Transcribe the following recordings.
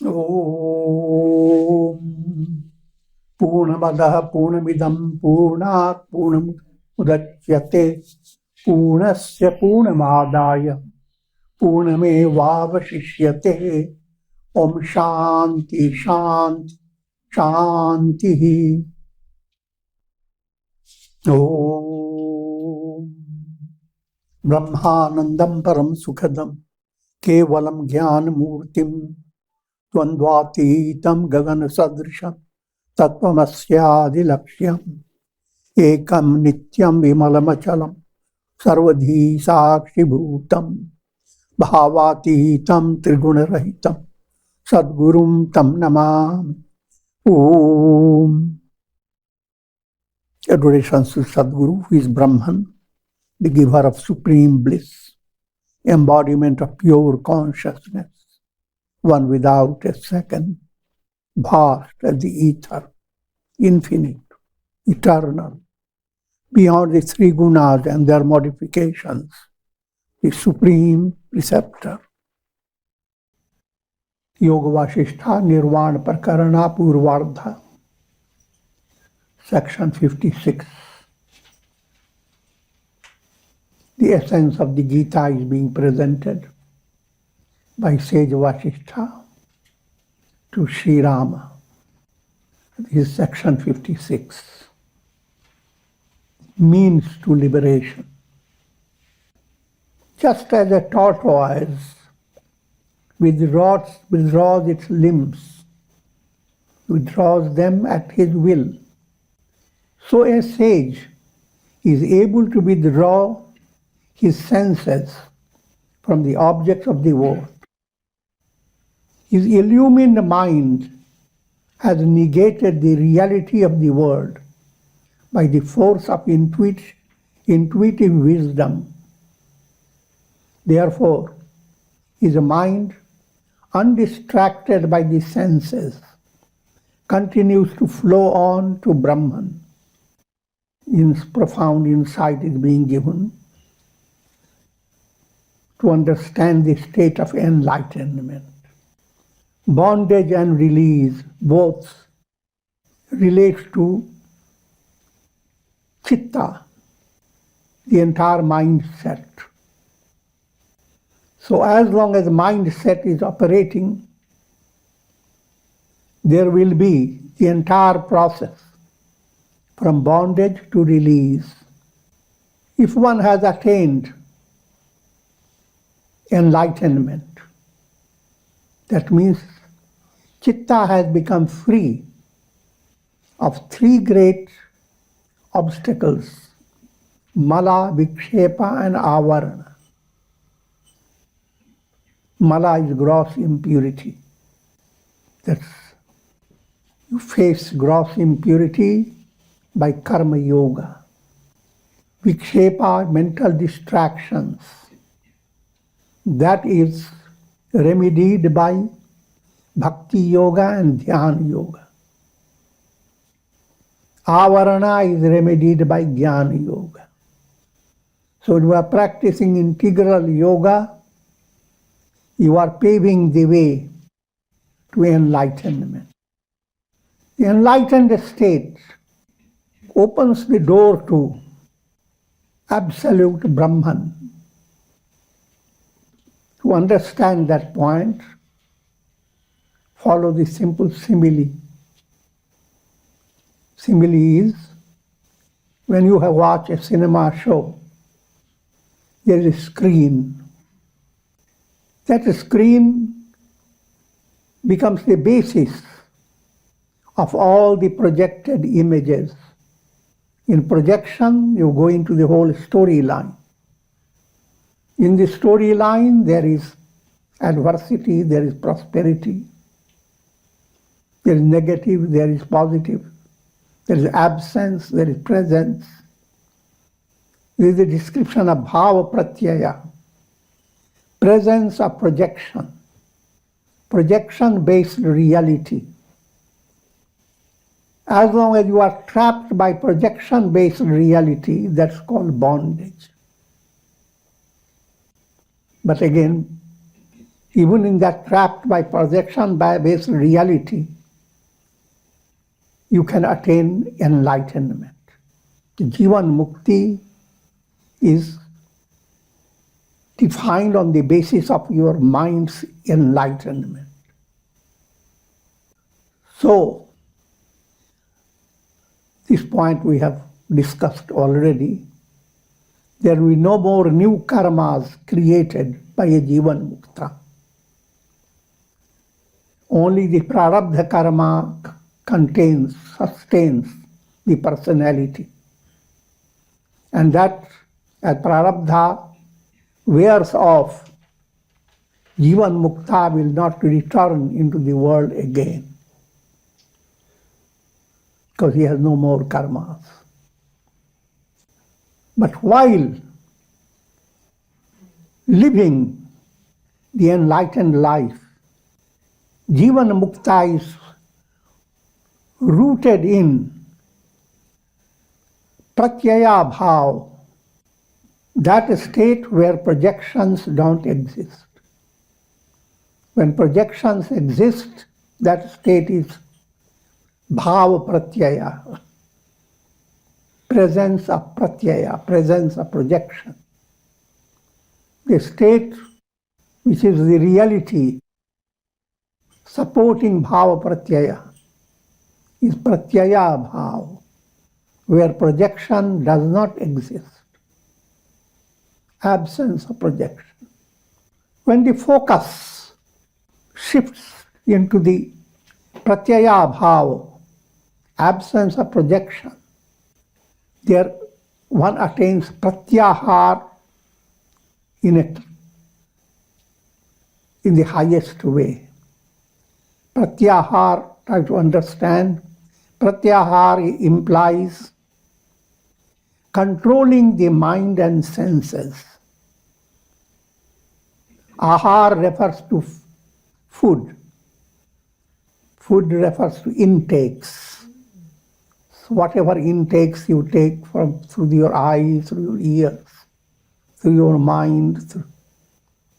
Om Purnamadaha Purnamidam Purnat Purnamudachyate Purnasya Purnamadaya Purnamevavashishyate. Om Shanti Shanti Shanti. Om Brahmanandam Param Sukhadam Kevalam Jnana Murtim Dvandvatitam Gagana Sadrisham Tattvamasya Laksham Ekam Nityam Vimalamachalam Sarvadhi Sakshi Bhutam Bhavatitam Triguna-rahitam Sadgurum Tam Namami. Om. Adorations to Sadguru, who is Brahman, the giver of supreme bliss, embodiment of pure consciousness, one without a second, vast as the ether, infinite, eternal, beyond the three gunas and their modifications, the supreme preceptor. Yoga Vasistha Nirvana Prakarana Purvārdha, section 56. The essence of the Gita is being presented by sage Vasistha to Sri Rama. This is section 56. Means to liberation. Just as a tortoise withdraws its limbs, withdraws them at his will, so a sage is able to withdraw his senses from the objects of the world. His illumined mind has negated the reality of the world by the force of intuitive wisdom. Therefore, his mind, undistracted by the senses, continues to flow on to Brahman. Profound insight is being given to understand the state of enlightenment. Bondage and release both relate to chitta, the entire mindset. So as long as the mindset is operating, there will be the entire process from bondage to release. If one has attained enlightenment, that means chitta has become free of three great obstacles, mala, vikshepa and avarana. Mala is gross impurity. That's, you face gross impurity by karma yoga. Vikshepa, mental distractions. That is remedied by bhakti yoga and dhyana yoga. Avarana is remedied by jnana yoga. So when you are practicing integral yoga, you are paving the way to enlightenment. The enlightened state opens the door to absolute Brahman. To understand that point, follow the simple simile. Simile is, when you have watched a cinema show, there is a screen. That screen becomes the basis of all the projected images. In projection, you go into the whole storyline. In the storyline, there is adversity, there is prosperity, there is negative, there is positive, there is absence, there is presence. There is a description of abhava pratyaya, presence of projection, projection-based reality. As long as you are trapped by projection-based reality, that's called bondage. But again, even in that trapped by projection-based reality, you can attain enlightenment. Jivan Mukti is defined on the basis of your mind's enlightenment. So, this point we have discussed already. There will be no more new karmas created by a Jivan Mukta. Only the prarabdha karma sustains the personality. And that, as prarabdha wears off, Jivan Mukta will not return into the world again, because he has no more karmas. But while living the enlightened life, Jivan Mukta is rooted in pratyaya abhava, that state where projections don't exist. When projections exist, that state is bhava pratyaya, presence of pratyaya, presence of projection. The state which is the reality supporting bhava pratyaya is pratyaya bhava, where projection does not exist. Absence of projection. When the focus shifts into the pratyaya bhava, absence of projection, there one attains pratyahar in the highest way. Pratyahar, try to understand, pratyahar implies controlling the mind and senses. Ahar refers to food. Food refers to intakes. So whatever intakes you take through your eyes, through your ears, through your mind,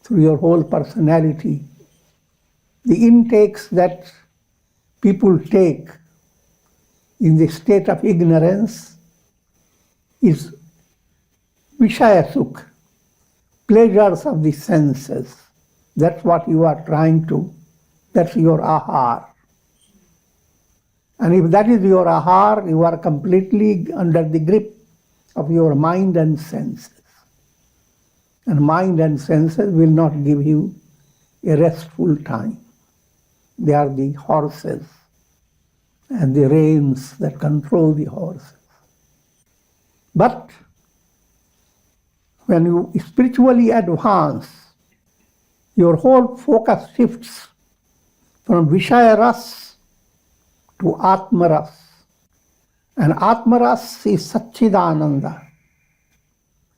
through your whole personality, the intakes that people take in the state of ignorance is Vishaya Sukh, pleasures of the senses. That's what you are trying to, that's your ahar. And if that is your ahar, you are completely under the grip of your mind and senses. And mind and senses will not give you a restful time. They are the horses and the reins that control the horses. But when you spiritually advance, your whole focus shifts from Vishaya Ras to Atma Ras. And Atma Ras is Satchidananda,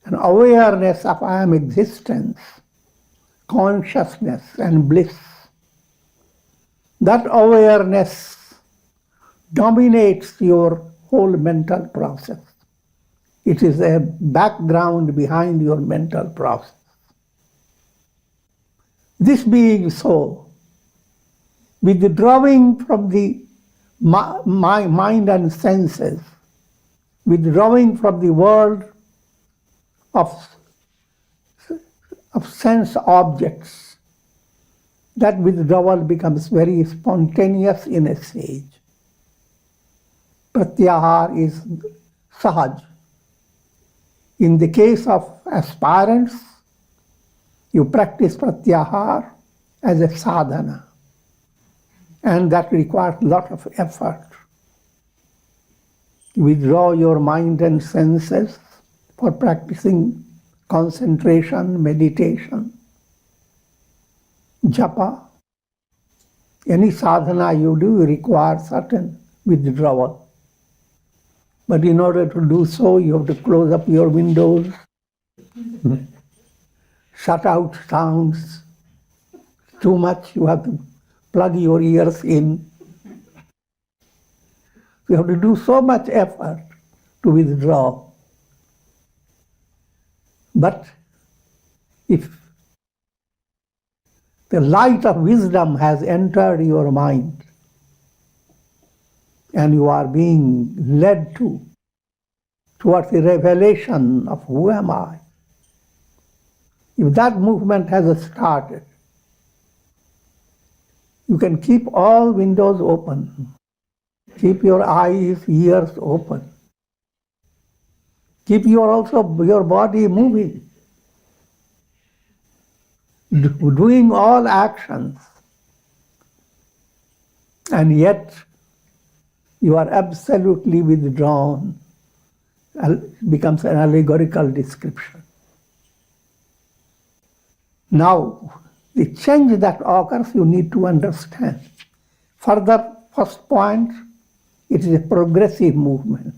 an awareness of I am existence, consciousness and bliss. That awareness dominates your whole mental process. It is a background behind your mental process. This being so, withdrawing from the mind and senses, withdrawing from the world of sense objects, that withdrawal becomes very spontaneous in a sage. Pratyahar is sahaj. In the case of aspirants, you practice pratyahar as a sadhana, and that requires a lot of effort. You withdraw your mind and senses for practicing concentration, meditation, japa. Any sadhana you do requires certain withdrawal. But in order to do so, you have to close up your windows, shut out sounds. Too much, you have to plug your ears in. You have to do so much effort to withdraw. But if the light of wisdom has entered your mind and you are being led towards the revelation of who am I. If that movement has started, you can keep all windows open. Keep your eyes, ears open. Keep your body moving, doing all actions. And yet, you are absolutely withdrawn. It becomes an allegorical description. Now, the change that occurs, you need to understand. Further, first point, it is a progressive movement.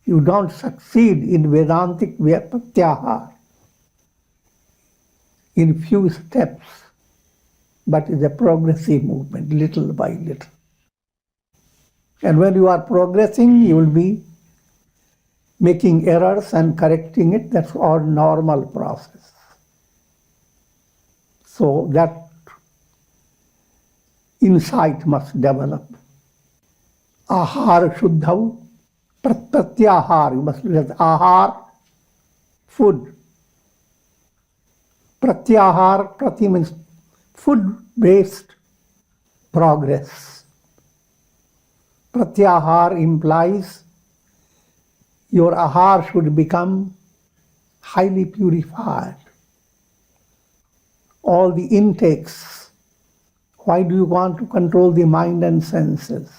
You don't succeed in Vedantic pratyaya in few steps, but it's a progressive movement, little by little. And when you are progressing, you will be making errors and correcting it. That's all normal process. So that insight must develop. Ahar shuddhav pratyahar. You must realize ahar, food. Pratyahar, prati means food-based progress. Pratyahar implies your ahar should become highly purified. All the intakes. Why do you want to control the mind and senses?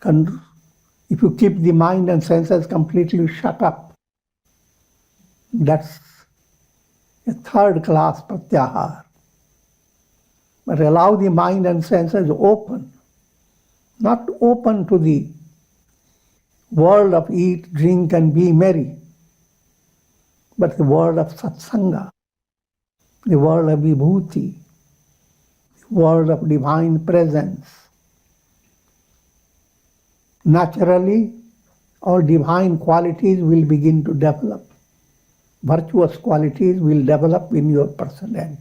If you keep the mind and senses completely shut up, that's a third-class pratyahar. But allow the mind and senses open, not open to the world of eat, drink, and be merry, but the world of satsanga, the world of vibhuti, the world of divine presence. Naturally, all divine qualities will begin to develop. Virtuous qualities will develop in your personality.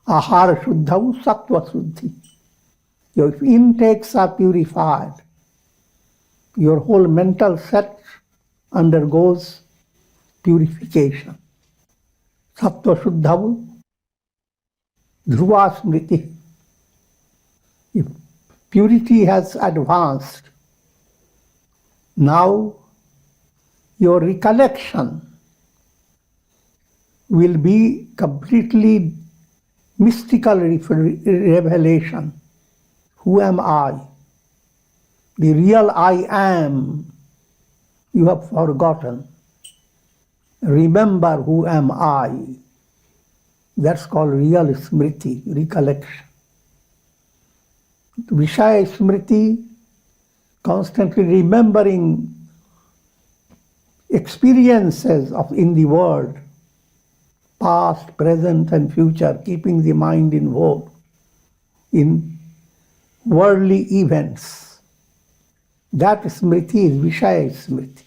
Ahara shuddhav sattva suddhi. Your intakes are purified. Your whole mental set undergoes purification. Sattva shuddhav dhruva smriti. If purity has advanced, now your recollection will be completely mystical revelation. Who am I? The real I am, you have forgotten. Remember who am I. That's called real smriti, recollection. Vishaya smriti, constantly remembering experiences in the world, past, present, and future, keeping the mind involved in worldly events. That smriti is Vishaya smriti.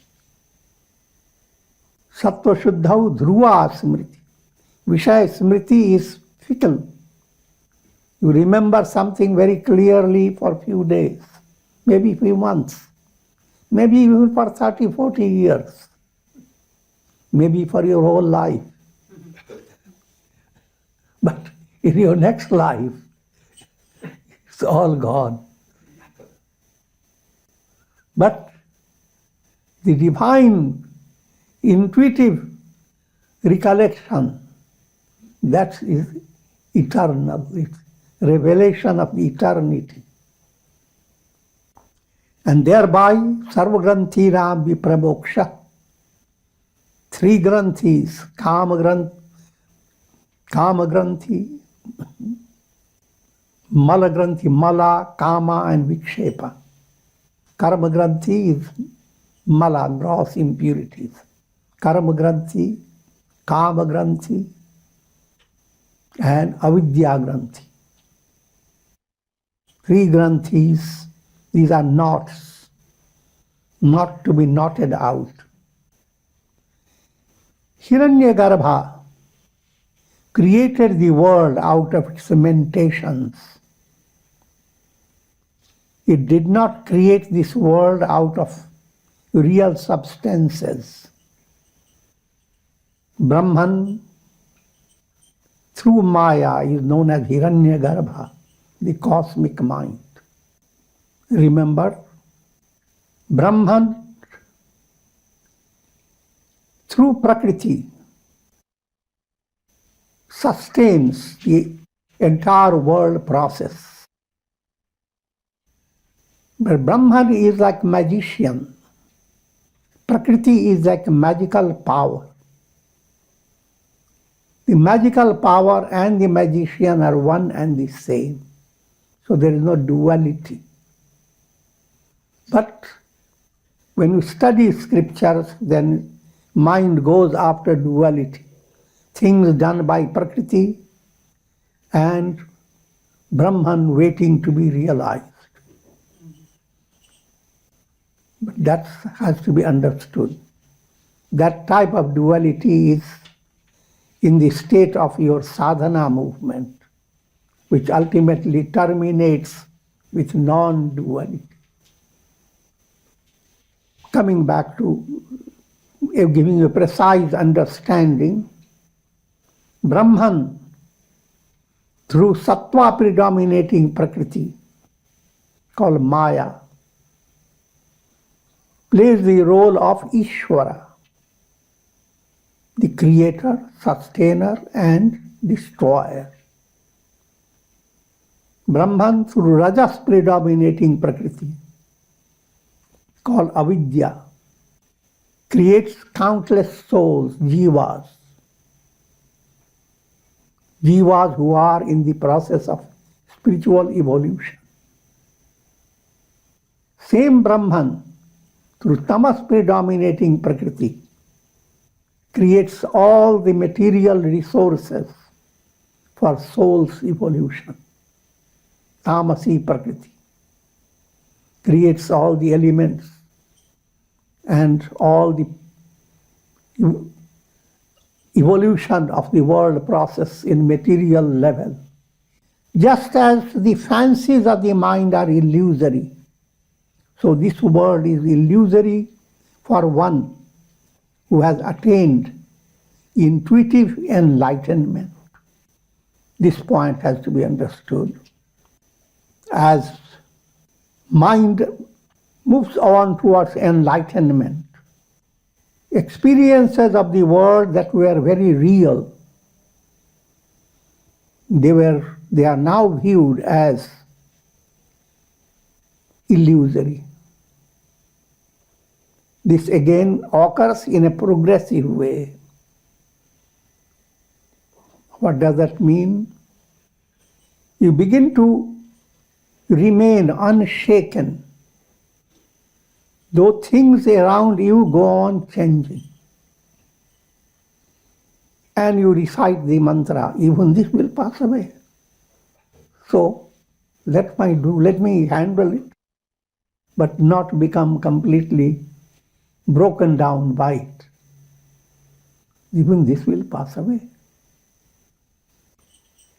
Sattva shuddhav dhruva smriti. Vishaya smriti is fickle. You remember something very clearly for a few days, maybe a few months, maybe even for 30, 40 years, maybe for your whole life. But in your next life, it's all gone. But the divine, intuitive recollection, that is eternal. It's revelation of the eternity. And thereby, sarva granthira vipramoksha. 3 granthis, kama granthi, mala granthi, mala, kama, and vikshepa. Karma granthi is mala, gross impurities. Karma granthi, kama granthi, and avidya granthi. 3 granthis, these are knots, not to be knotted out. Hiranyagarbha created the world out of its imitations. It did not create this world out of real substances. Brahman, through Maya, is known as Hiranyagarbha, the cosmic mind. Remember, Brahman, through Prakriti, sustains the entire world process. But Brahman is like magician. Prakriti is like magical power. The magical power and the magician are one and the same. So there is no duality. But when you study scriptures, then mind goes after duality. Things done by Prakriti and Brahman waiting to be realized. But that has to be understood. That type of duality is in the state of your sadhana movement, which ultimately terminates with non-duality. Coming back to giving you a precise understanding, Brahman, through sattva predominating Prakriti, called Maya, plays the role of Ishvara, the creator, sustainer, and destroyer. Brahman, through Rajas predominating Prakriti, called Avidya, creates countless souls, jivas. Jivas who are in the process of spiritual evolution. Same Brahman, through tamas predominating Prakriti, creates all the material resources for soul's evolution. Tamasi Prakriti creates all the elements and all the evolution of the world process in material level. Just as the fancies of the mind are illusory, so this world is illusory for one who has attained intuitive enlightenment. This point has to be understood. As mind moves on towards enlightenment, experiences of the world that were very real, they are now viewed as illusory. This again occurs in a progressive way. What does that mean? You begin to remain unshaken, though things around you go on changing. And you recite the mantra, even this will pass away. So let me handle it, but not become completely broken down by it. Even this will pass away.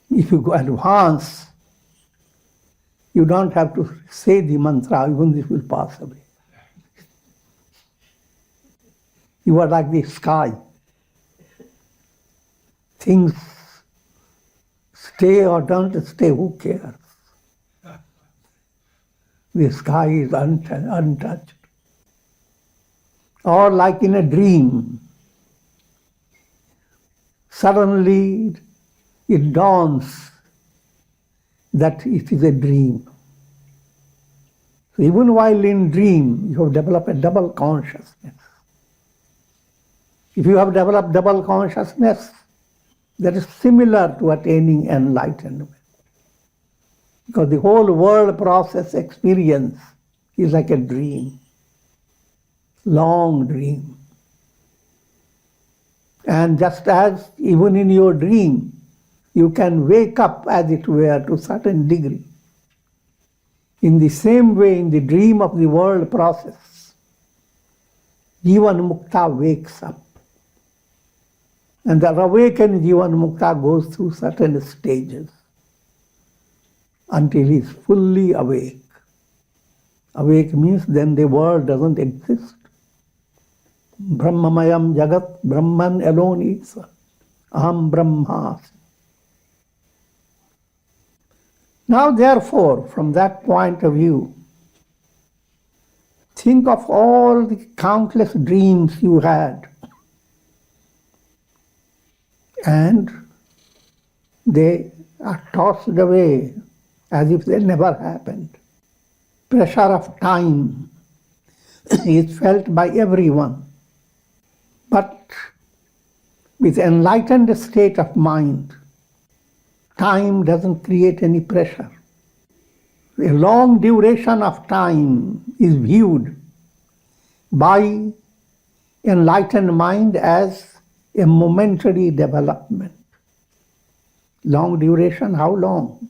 If you go advance, you don't have to say the mantra, even this will pass away. You are like the sky. Things stay or don't stay, who cares? The sky is untouched. Or like in a dream, suddenly it dawns that it is a dream. So even while in dream, you have developed a double consciousness. If you have developed double consciousness, that is similar to attaining enlightenment. Because the whole world process experience is like a dream, long dream. And just as even in your dream, you can wake up, as it were, to a certain degree. In the same way, in the dream of the world process, Jivan Mukta wakes up And the awakened Jivan Mukta goes through certain stages until he is fully awake. Awake means then the world doesn't exist. Brahmamayam Jagat, Brahman alone is Aham Brahmasmi. Now therefore, from that point of view, think of all the countless dreams you had, and they are tossed away as if they never happened. Pressure of time is felt by everyone. But with enlightened state of mind, time doesn't create any pressure. A long duration of time is viewed by enlightened mind as a momentary development. Long duration, how long?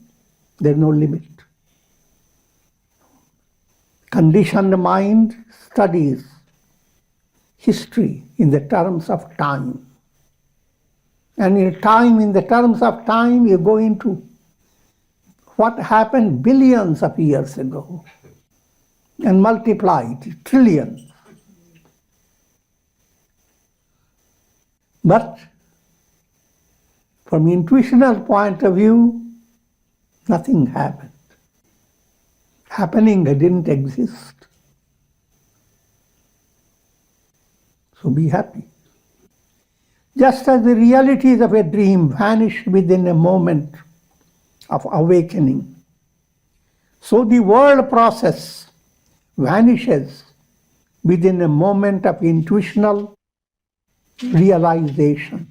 There's no limit. Conditioned mind studies history in the terms of time. And in the terms of time, you go into what happened billions of years ago and multiply it, trillions. But from intuitional point of view, nothing happened. Happening didn't exist. So be happy. Just as the realities of a dream vanish within a moment of awakening, so the world process vanishes within a moment of intuitional realization.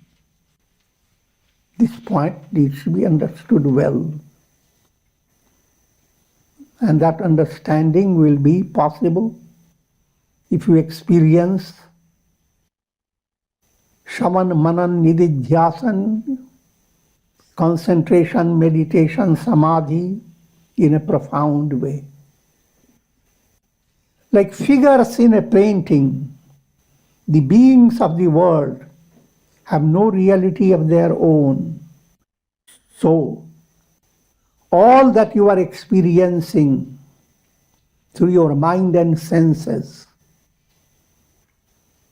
This point needs to be understood well. And that understanding will be possible if you experience Shaman, Manan, Nididhyasan, concentration, meditation, samadhi in a profound way. Like figures in a painting, the beings of the world have no reality of their own. So, all that you are experiencing through your mind and senses,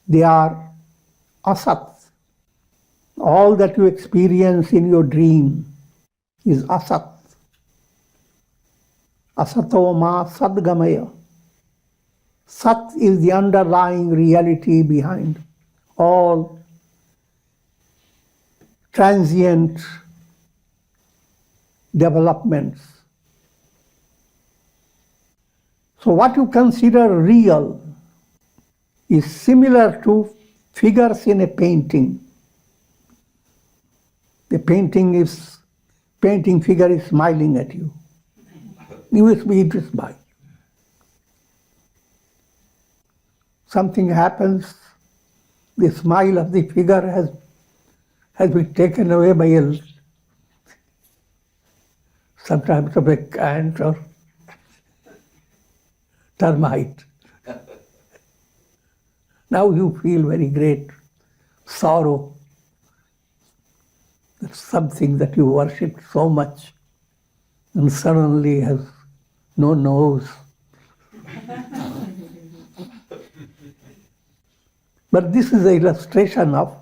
they are asat. All that you experience in your dream is asat. Asato ma sadgamaya. Sat is the underlying reality behind all transient developments. So what you consider real is similar to figures in a painting. The painting figure is smiling at you. You will be interested by it. Something happens, the smile of the figure has been taken away by sometimes a big ant or termite. Now you feel very great sorrow that something that you worshipped so much and suddenly has no nose. But this is an illustration of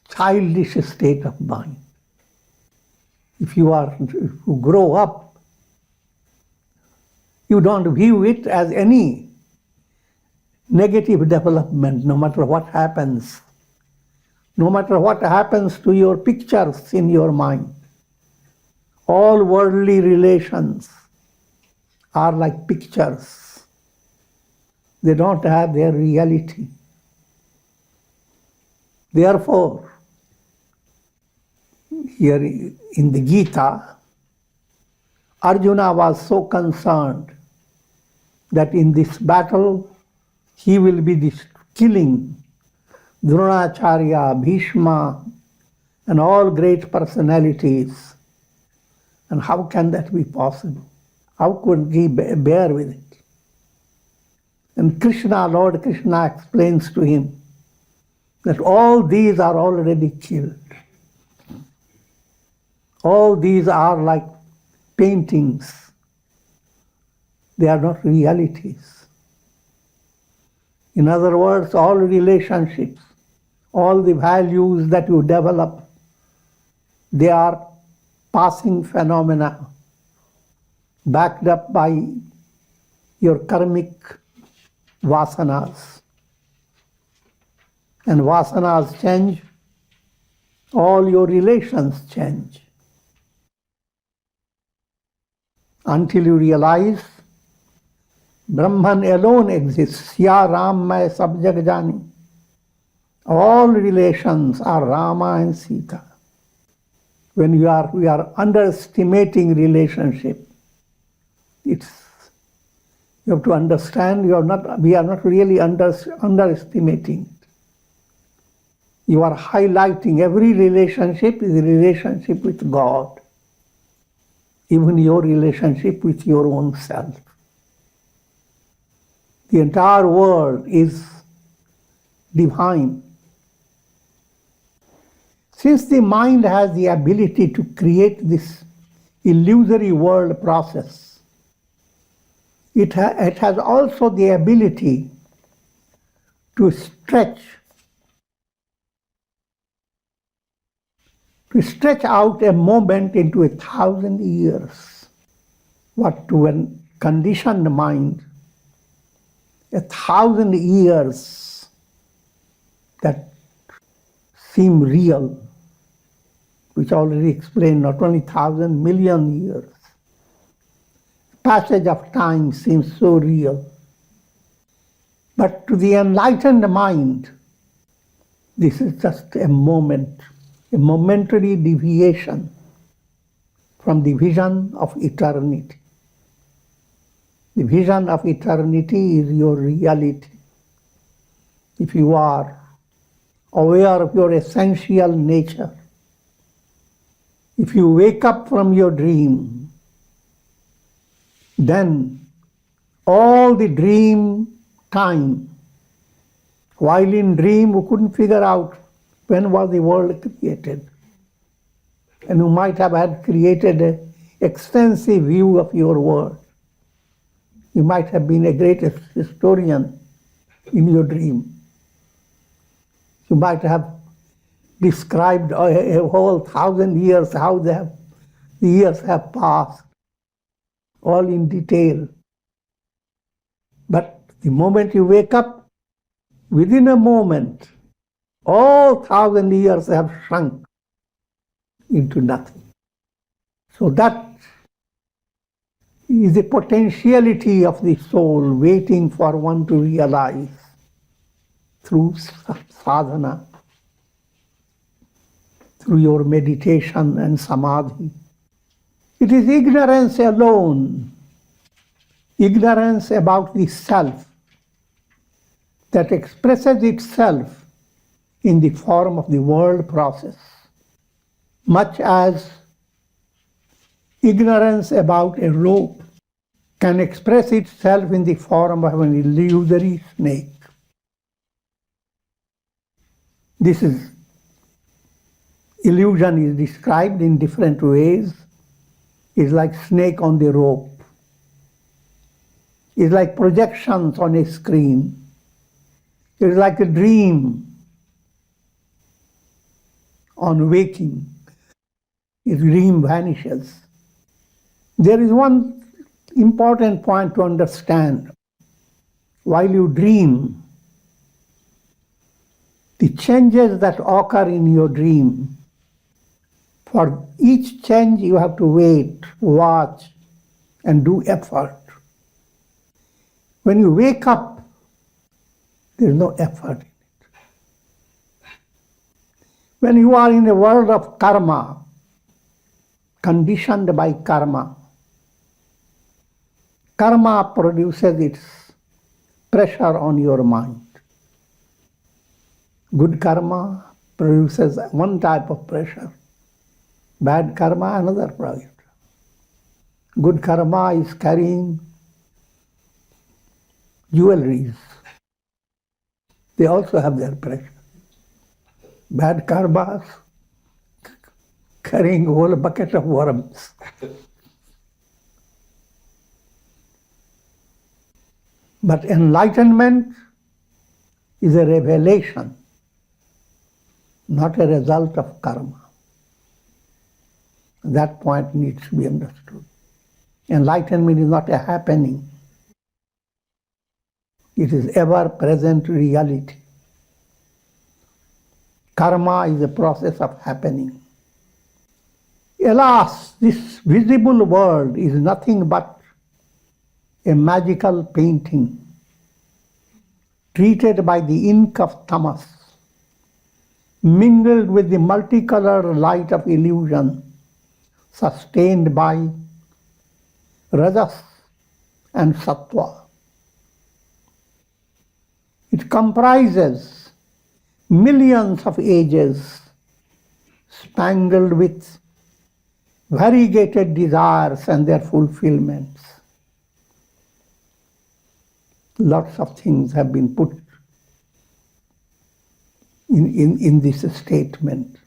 childish state of mind. If you grow up, you don't view it as any negative development, no matter what happens. No matter what happens to your pictures in your mind. All worldly relations are like pictures. They don't have their reality. Therefore, here in the Gita, Arjuna was so concerned that in this battle he will be killing Dronacharya, Bhishma, and all great personalities. And how can that be possible? How could he bear with it? And Lord Krishna explains to him that all these are already killed. All these are like paintings. They are not realities. In other words, all relationships, all the values that you develop, they are passing phenomena backed up by your karmic vasanas. And vasanas change, all your relations change. Until you realize Brahman alone exists. Ya Ram Mai Sab Jag Jani. All relations are Rama and Sita. When we are underestimating relationship, you have to understand we are not really underestimating it. You are highlighting every relationship is a relationship with God, even your relationship with your own self. The entire world is divine. Since the mind has the ability to create this illusory world process, it has also the ability to stretch out a moment into 1,000 years. What to a conditioned mind, 1,000 years that seem real, which already explained, not only 1,000 million years. Passage of time seems so real. But to the enlightened mind, this is just a moment, a momentary deviation from the vision of eternity. The vision of eternity is your reality. If you are aware of your essential nature, if you wake up from your dream, then all the dream time, while in dream we couldn't figure out when was the world created. And you might have had created an extensive view of your world. You might have been a great historian in your dream. You might have described a whole 1,000 years, how the years have passed, all in detail. But the moment you wake up, within a moment, all 1,000 years have shrunk into nothing. So that is the potentiality of the soul waiting for one to realize through sadhana, through your meditation and samadhi. It is ignorance alone, ignorance about the self, that expresses itself in the form of the world process, much as ignorance about a rope can express itself in the form of an illusory snake. This illusion is described in different ways. It's like snake on the rope. It's like projections on a screen. It's like a dream on waking. His dream vanishes. There is one important point to understand. While you dream, the changes that occur in your dream, for each change you have to wait, watch, and do effort. When you wake up, there is no effort in it. When you are in a world of karma, conditioned by karma, karma produces its pressure on your mind. Good karma produces one type of pressure. Bad karma, another pressure. Good karma is carrying jewelries. They also have their pressure. bad karmas, carrying a whole bucket of worms. But enlightenment is a revelation, not a result of karma. That point needs to be understood. Enlightenment is not a happening. It is ever-present reality. Karma is a process of happening. Alas, this visible world is nothing but a magical painting treated by the ink of tamas, mingled with the multicolored light of illusion, sustained by rajas and sattva. It comprises millions of ages, spangled with variegated desires and their fulfillments. Lots of things have been put in this statement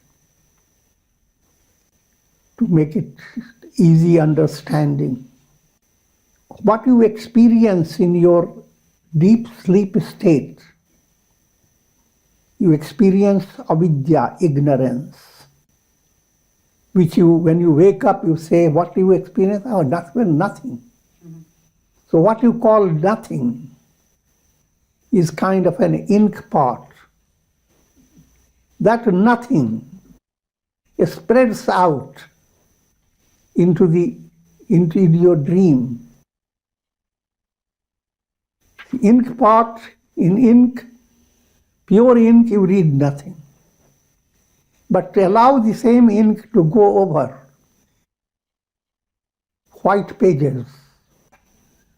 to make it easy understanding. What you experience in your deep sleep state, you experience avidya, ignorance, which you, when you wake up, you say, what do you experience? Oh, nothing. So what you call nothing is kind of an ink pot. That nothing spreads out into your dream. Ink pot, in ink, pure ink, you read nothing. But to allow the same ink to go over white pages,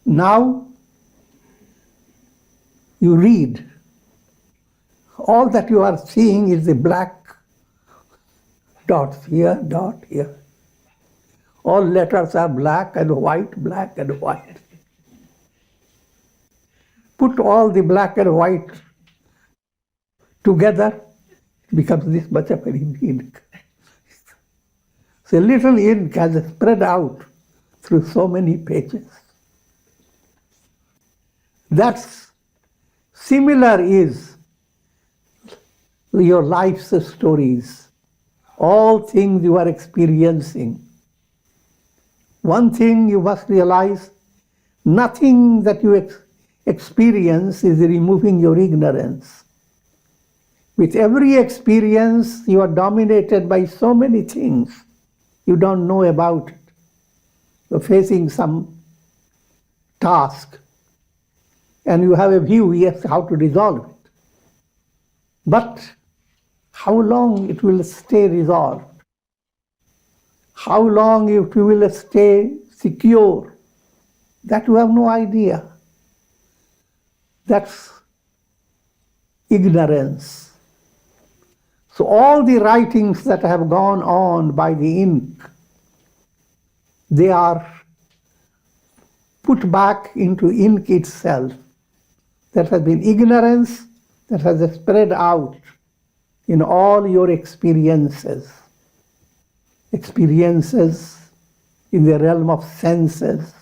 now you read. All that you are seeing is the black dots here, dot here. All letters are black and white, black and white. Put all the black and white together, it becomes this much of an ink. So little ink has spread out through so many pages. That's similar is your life's stories, all things you are experiencing. One thing you must realize, nothing that you experience is removing your ignorance. With every experience, you are dominated by so many things you don't know about it. You're facing some task, and you have a view, yes, how to resolve it. But how long it will stay resolved? How long it will stay secure? That you have no idea. That's ignorance. So all the writings that have gone on by the ink, they are put back into ink itself. That has been ignorance that has spread out in all your experiences. Experiences in the realm of senses,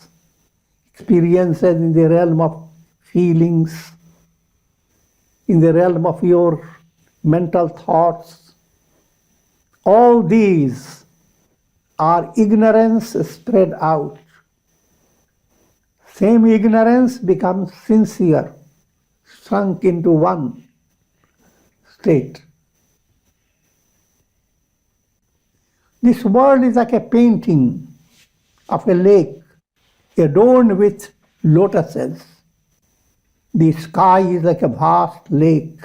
experiences in the realm of feelings, in the realm of your mental thoughts. All these are ignorance spread out. Same ignorance becomes sincere, shrunk into one state. This world is like a painting of a lake adorned with lotuses. The sky is like a vast lake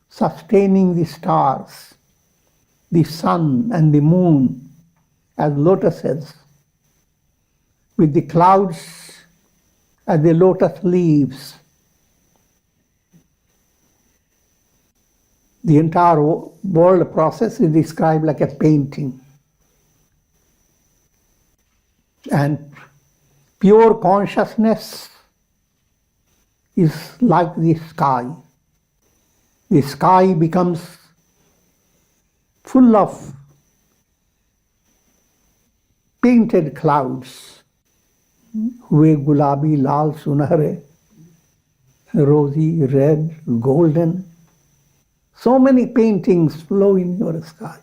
sustaining the stars, the sun and the moon as lotuses, with the clouds as the lotus leaves. The entire world process is described like a painting. And pure consciousness is like the sky. The sky becomes full of painted clouds. Hue gulabi lal sunahre, rosy, red, golden. So many paintings flow in your sky.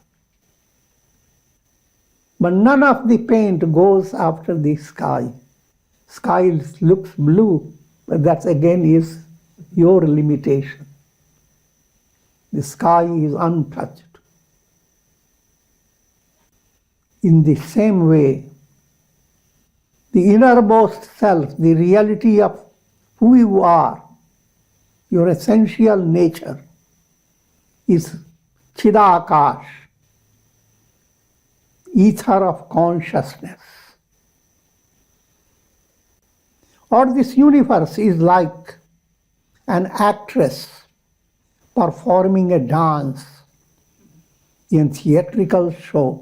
But none of the paint goes after the sky. Sky looks blue, but that again is your limitation. The sky is untouched. In the same way, the innermost self, the reality of who you are, your essential nature, is Chidakash, ether of consciousness. Or this universe is like an actress performing a dance in theatrical show.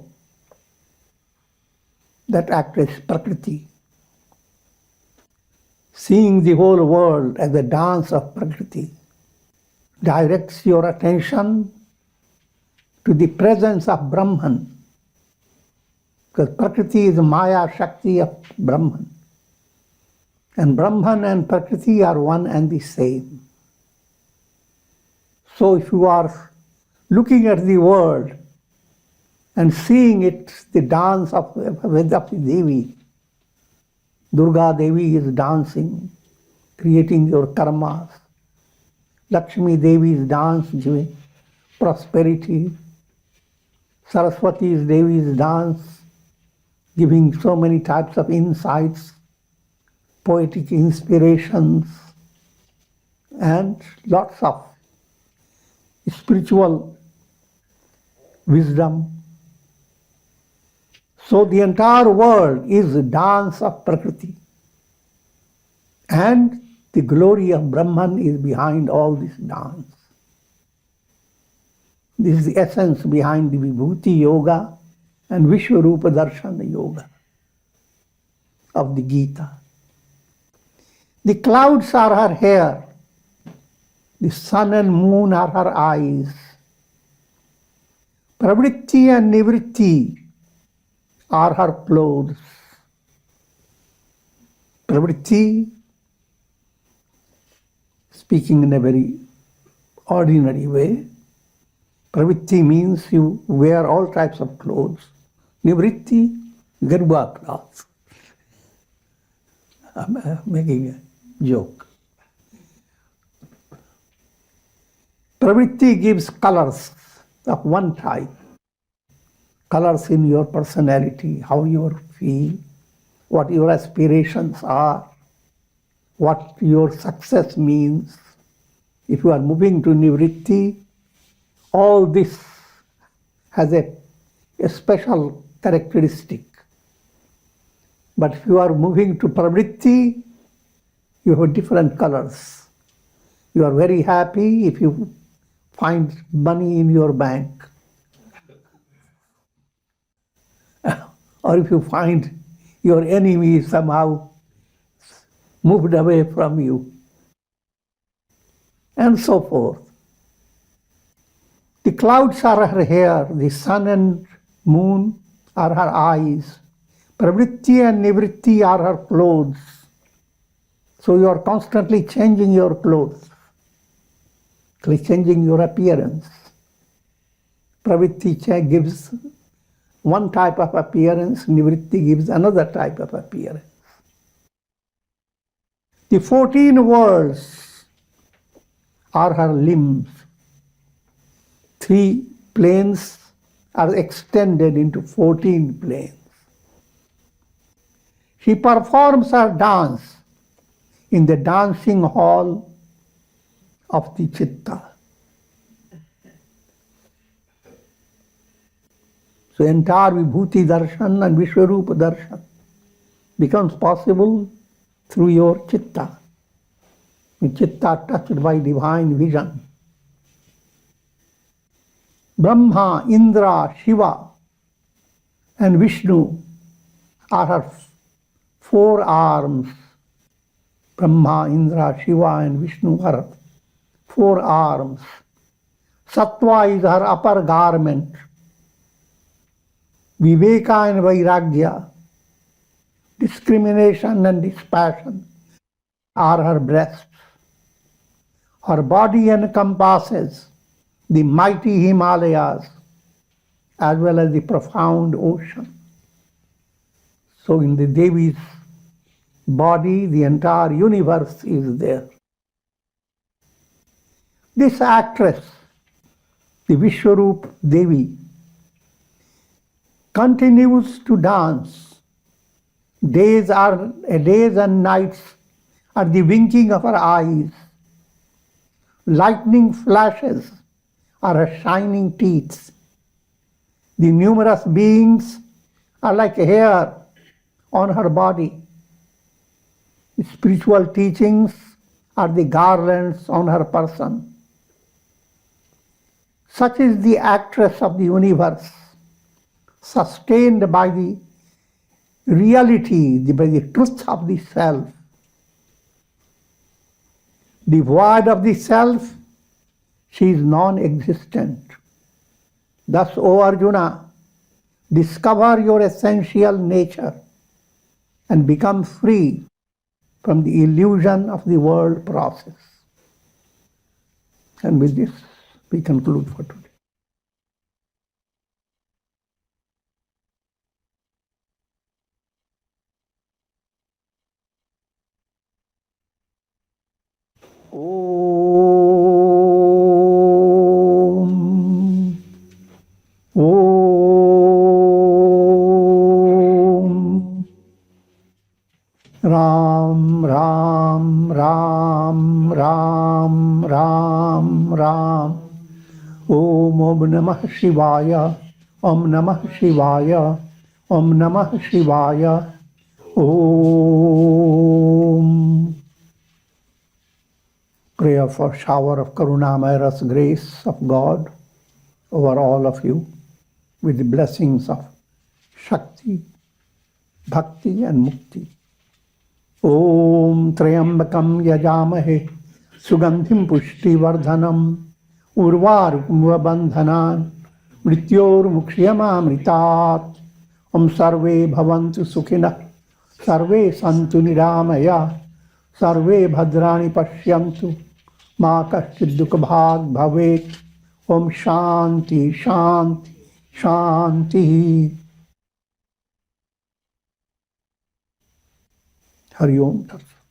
That actress, Prakriti, seeing the whole world as a dance of Prakriti, directs your attention to the presence of Brahman, because Prakriti is Maya Shakti of Brahman. And Brahman and Prakriti are one and the same. So if you are looking at the world and seeing it, the dance of Devi, Durga Devi is dancing, creating your karmas. Lakshmi Devi's dance giving prosperity. Saraswati Devi's dance giving so many types of insights, poetic inspirations, and lots of spiritual wisdom. So the entire world is a dance of Prakriti. And the glory of Brahman is behind all this dance. This is the essence behind the Vibhuti Yoga and Vishwarupa Darshana Yoga of the Gita. The clouds are her hair, the sun and moon are her eyes. Pravritti and Nivritti are her clothes. Pravritti, speaking in a very ordinary way, Pravritti means you wear all types of clothes. Nivritti, garba clothes. I'm making a joke. Pravritti gives colors of one type. Colors in your personality, how you feel, what your aspirations are, what your success means. If you are moving to Nivritti, all this has a special characteristic. But if you are moving to Pravritti, you have different colors. You are very happy if you find money in your bank. Or if you find your enemy somehow moved away from you. And so forth. The clouds are her hair, the sun and moon are her eyes. Pravritti and Nivritti are her clothes. So you are constantly changing your clothes, changing your appearance. Pravritti gives one type of appearance, Nivritti gives another type of appearance. The 14 worlds are her limbs. 3 planes are extended into 14 planes. She performs her dance in the dancing hall of the chitta. So entire Vibhuti Darshan and Vishwarupa Darshan becomes possible through your chitta. The chitta touched by divine vision. Brahma, Indra, Shiva, and Vishnu are her 4 arms. Brahma, Indra, Shiva, and Vishnu are her 4 arms. Sattva is her upper garment. Viveka and Vairagya, discrimination and dispassion are her breasts. Her body encompasses the mighty Himalayas as well as the profound ocean. So in the Devi's body, the entire universe is there. This actress, the Vishwarup Devi, continues to dance. Days and nights are the winking of her eyes. Lightning flashes are her shining teeth. The numerous beings are like hair on her body. The spiritual teachings are the garlands on her person. Such is the actress of the universe, sustained by the reality, by the truth of the self. Devoid of the self, she is non-existent. Thus, O Arjuna, discover your essential nature and become free from the illusion of the world process. And with this, we conclude for today. Om. Om. Ram, Ram, Ram, Ram, Ram, Ram. Om Namah Shivaya. Om Namah Shivaya. Om Namah Shivaya. Om. Prayer for shower of Karunamayras grace of God over all of you with the blessings of Shakti, Bhakti and Mukti. Om Trayambakam Yajamahe Sugandhim Pushti Vardhanam Urvarukva Bandhanan Mrityor Mukshiyamamritat. Om Sarve Bhavantu Sukhina Sarve Santu Niramaya Sarve Bhadrani Pashyantu Ma Kaschid Dukha Bhag Bhavet. Om Shanti Shanti Shanti. Hari Om Tat Sat.